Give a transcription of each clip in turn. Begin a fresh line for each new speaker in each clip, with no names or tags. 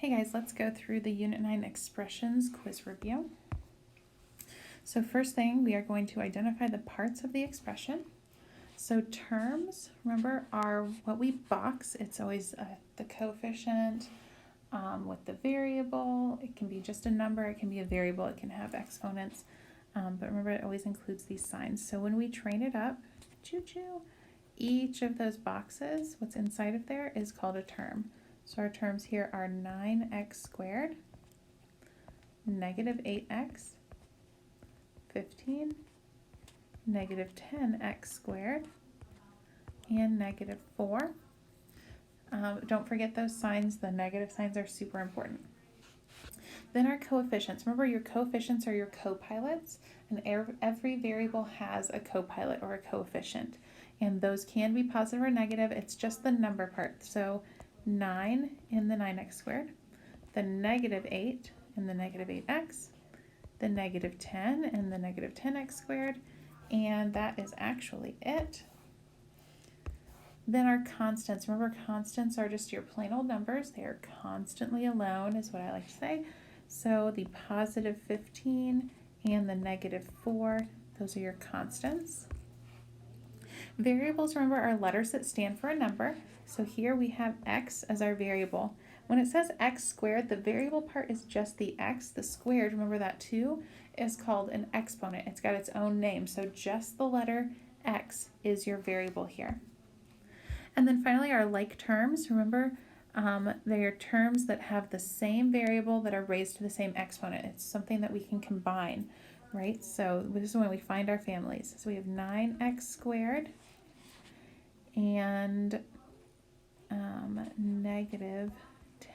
Hey guys, let's go through the Unit 9 expressions quiz review. So first thing, we are going to identify the parts of the expression. So terms, remember, are what we box. It's always the coefficient with the variable. It can be just a number, it can be a variable, it can have exponents. But remember, it always includes these signs. So when we train it up, choo-choo, each of those boxes, what's inside of there is called a term. So our terms here are 9x squared, negative 8x, 15, negative 10x squared, and negative 4. Don't forget those signs. The negative signs are super important. Then our coefficients. Remember, your coefficients are your copilots, and every variable has a copilot or a coefficient. And those can be positive or negative. It's just the number part. So 9 in the 9x squared, the negative 8 in the negative 8x, the negative 10 in the negative 10x squared, and that is actually it. Then our constants. Remember, constants are just your plain old numbers. They are constantly alone, is what I like to say. So the positive 15 and the negative 4, those are your constants. Variables, remember, are letters that stand for a number. So here we have x as our variable. When it says x squared, the variable part is just the x. The squared, remember that too, is called an exponent. It's got its own name. So just the letter x is your variable here. And then finally, our like terms. Remember, they are terms that have the same variable that are raised to the same exponent. It's something that we can combine, right? So this is when we find our families. So we have 9x squared and negative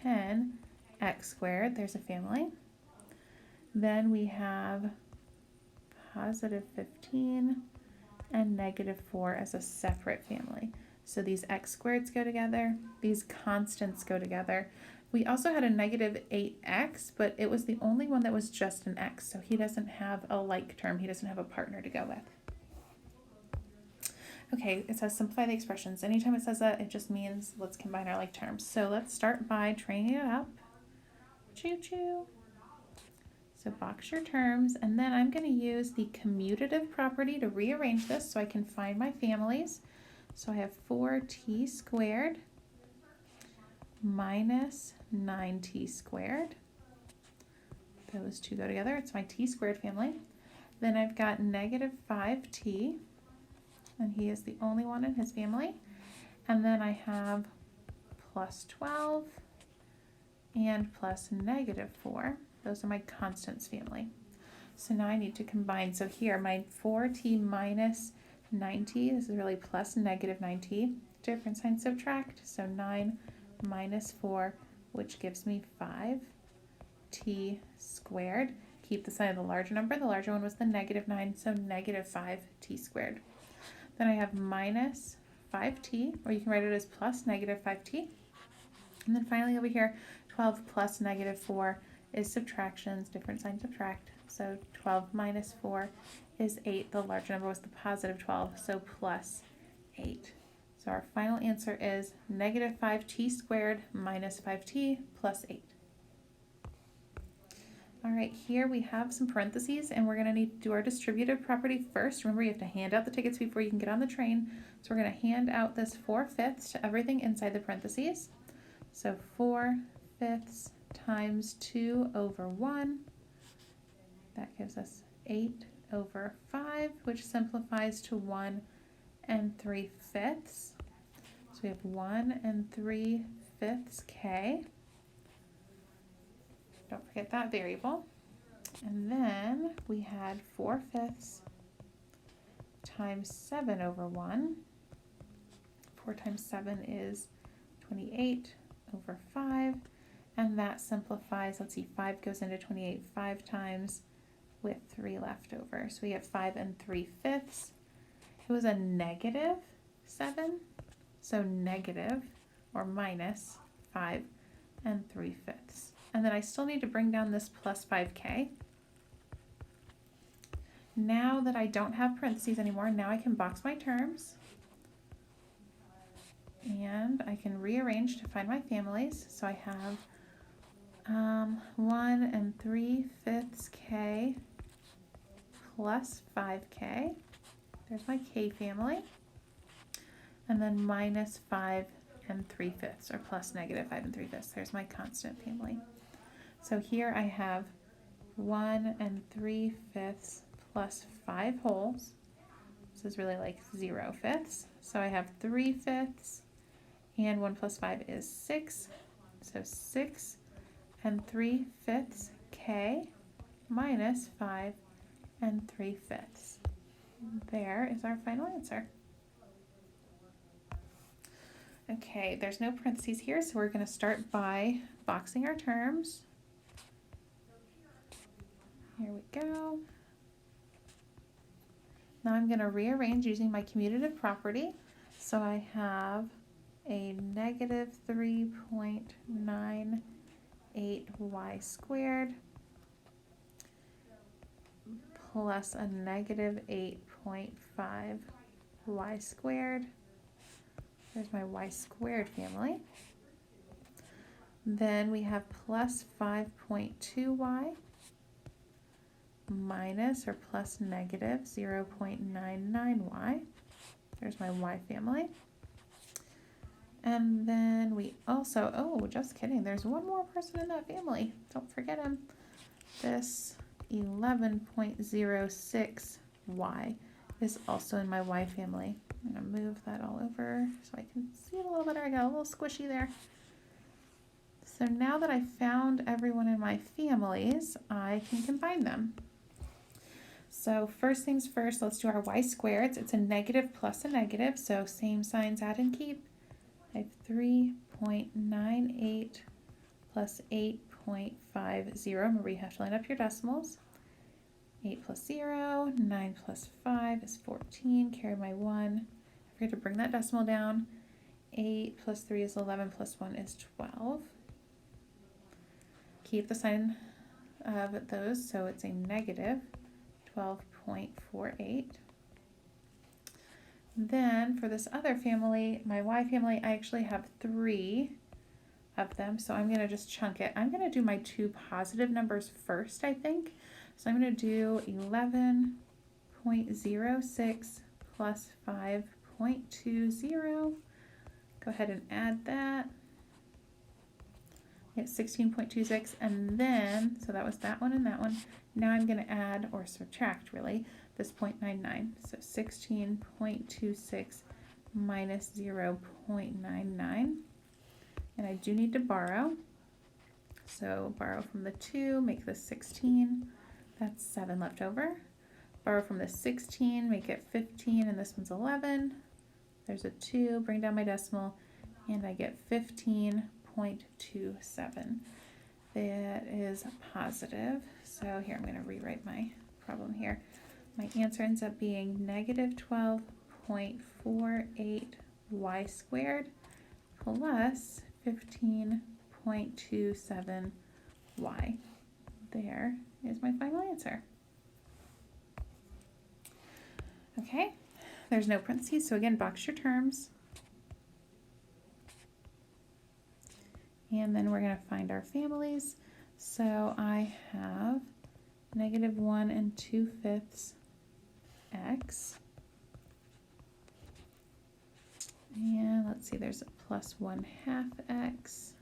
10x squared. There's a family. Then we have positive 15 and negative 4 as a separate family. So these x squareds go together, these constants go together. We also had a negative 8x, but it was the only one that was just an x, so he doesn't have a like term. He doesn't have a partner to go with. Okay, it says simplify the expressions. Anytime it says that, it just means let's combine our like terms. So let's start by training it up. Choo-choo. So box your terms, and then I'm going to use the commutative property to rearrange this so I can find my families. So I have 4t squared minus 9t squared. Those two go together. It's my t squared family. Then I've got negative 5t, and he is the only one in his family. And then I have plus 12 and plus negative 4. Those are my constants family. So now I need to combine. So here, my 4t minus 9t, this is really plus negative 9t. Different sign, subtract. So 9 minus 4, which gives me 5t squared. Keep the sign of the larger number. The larger one was the negative 9, so negative 5t squared. Then I have minus 5t, or you can write it as plus negative 5t. And then finally over here, 12 plus negative 4 is subtractions, different sign, subtract. So 12 minus 4 is 8. The larger number was the positive 12, so plus 8. So our final answer is negative 5t squared minus 5t plus 8. All right, here we have some parentheses, and we're going to need to do our distributive property first. Remember, you have to hand out the tickets before you can get on the train. So we're going to hand out this 4/5 to everything inside the parentheses. So 4/5 times 2 over 1. That gives us 8 over 5, which simplifies to 1 3/5. So we have 1 3/5 k. Don't forget that variable. And then we had 4/5 times 7 over 1. 4 times 7 is 28 over 5. And that simplifies, let's see, 5 goes into 28 5 times with 3 left over. So we have 5 3/5. It was a negative 7. So negative or minus 5 3/5. And then I still need to bring down this plus 5k. Now that I don't have parentheses anymore, now I can box my terms. And I can rearrange to find my families. So I have 1 3/5 k plus 5k. There's my k family. And then minus 5 3/5, or plus negative 5 3/5. There's my constant family. So here I have 1 3/5 plus 5 wholes. This is really like 0/5. So I have 3/5, and 1 plus 5 is 6. So 6 3/5 k minus 5 3/5. There is our final answer. Okay, there's no parentheses here, so we're going to start by boxing our terms. Here we go. Now I'm going to rearrange using my commutative property. So I have a negative 3.98y squared plus a negative 8.5y squared. There's my y squared family. Then we have plus 5.2y minus or plus negative 0.99y. There's my y family. And then we also, oh, just kidding, there's one more person in that family. Don't forget him. This 11.06y is also in my y family. I'm going to move that all over so I can see it a little better. I got a little squishy there. So now that I found everyone in my families, I can combine them. So first things first, let's do our y squareds. It's a negative plus a negative, so same signs, add and keep. I have 3.98 plus 8.50. Remember, you have to line up your decimals. 8 plus 0, 9 plus 5 is 14, carry my 1. I forget to bring that decimal down. 8 plus 3 is 11, plus 1 is 12. Keep the sign of those, so it's a negative 12.48. Then for this other family, my y family, I actually have 3 of them, so I'm going to just chunk it. I'm going to do my 2 positive numbers first, I think. So I'm going to do 11.06 plus 5.20. Go ahead and add that. It's 16.26, and then, so that was that one and that one. Now I'm going to add, or subtract really, this 0.99. So 16.26 minus 0.99. And I do need to borrow. So borrow from the 2, make this 16. That's 7 left over. Borrow from the 16, make it 15, and this one's 11. There's a 2, bring down my decimal, and I get 15.27. That is positive. So here, I'm going to rewrite my problem here. My answer ends up being negative 12.48y squared plus 15.27y. There is my final answer. Okay, there's no parentheses, so again, box your terms. And then we're going to find our families. So I have negative 1 2/5 x. And let's see, there's a plus 1/2 x.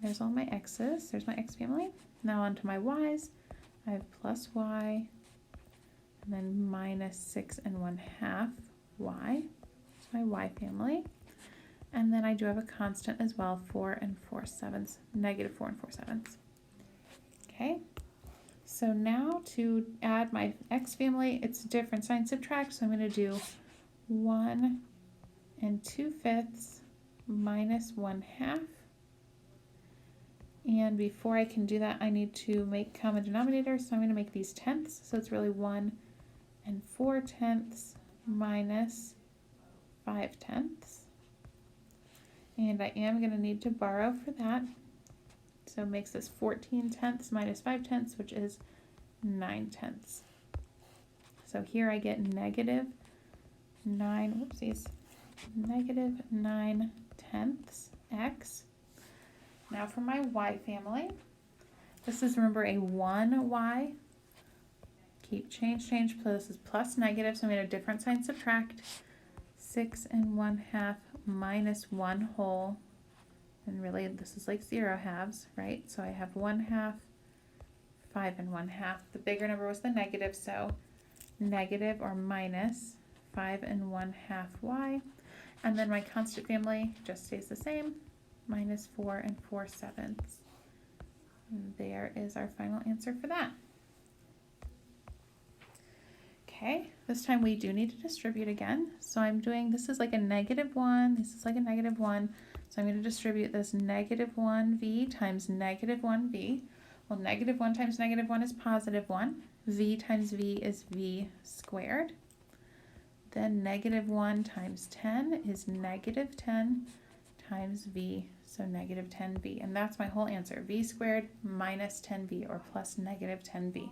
There's all my x's. There's my x family. Now onto my y's. I have plus y, and then minus 6 1/2 y. It's my y family. And then I do have a constant as well, 4 4/7, negative 4 4/7. Okay, so now to add my x family, it's different sign subtract, so I'm going to do 1 2/5 minus 1/2. And before I can do that, I need to make common denominators, so I'm going to make these tenths. So it's really 1 4/10 minus 5/10. And I am going to need to borrow for that. So it makes this 14/10 minus 5/10, which is 9/10. So here I get negative 9/10 x. Now for my y family. This is, remember, a 1y. Keep, change, this is plus negative, so I'm going to different sign subtract. 6 1/2 minus 1 whole. And really, this is like 0 halves, right? So I have 1/2, 5 1/2. The bigger number was the negative, so negative or minus 5 1/2 y. And then my constant family just stays the same, minus 4 4/7. And there is our final answer for that. Okay, this time we do need to distribute again. So I'm doing, this is like a -1, this is like a -1. So I'm going to distribute this -1v times -1v. Well, -1 times -1 is +1. V times v is v squared. Then -1 times 10 is -10 times v, so -10v. And that's my whole answer, v squared minus 10v, or plus -10v.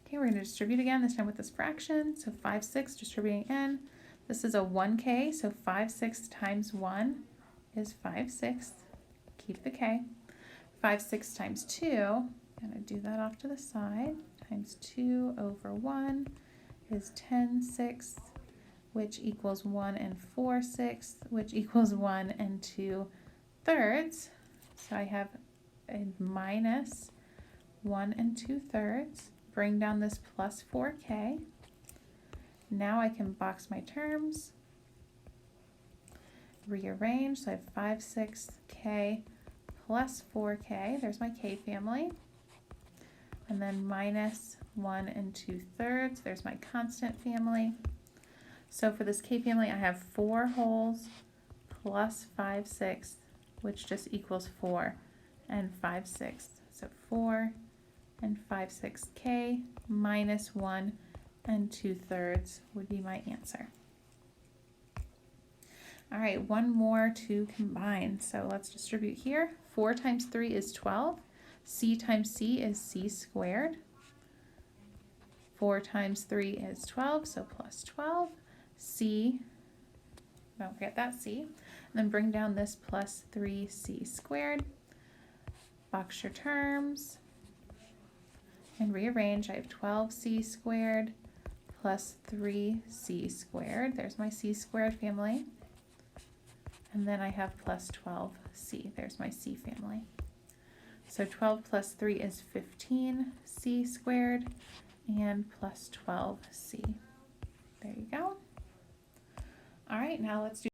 Okay, we're going to distribute again, this time with this fraction. So 5/6 distributing in. This is a 1k, so 5/6 times 1 is 5/6. Keep the k. 5/6 times 2, I'm going to do that off to the side, times 2 over 1 is 10/6, which equals 1 4/6, which equals 1 2/3. So I have a minus 1 2/3. Bring down this plus 4k. Now I can box my terms, rearrange. So I have 5/6k plus 4k. There's my k family. And then minus 1 2/3. There's my constant family. So for this k family, I have 4 wholes plus 5/6, which just equals 4 5/6. So 4 5/6k minus 1 2/3 would be my answer. All right, one more to combine. So let's distribute here. 4 times 3 is 12. C times C is C squared. 4 times 3 is 12, so plus 12. C, don't forget that C. And then bring down this plus 3C squared. Box your terms. And rearrange. I have 12c squared plus 3c squared. There's my c squared family. And then I have plus 12c. There's my c family. So 12 plus 3 is 15c squared and plus 12c. There you go. All right, now let's do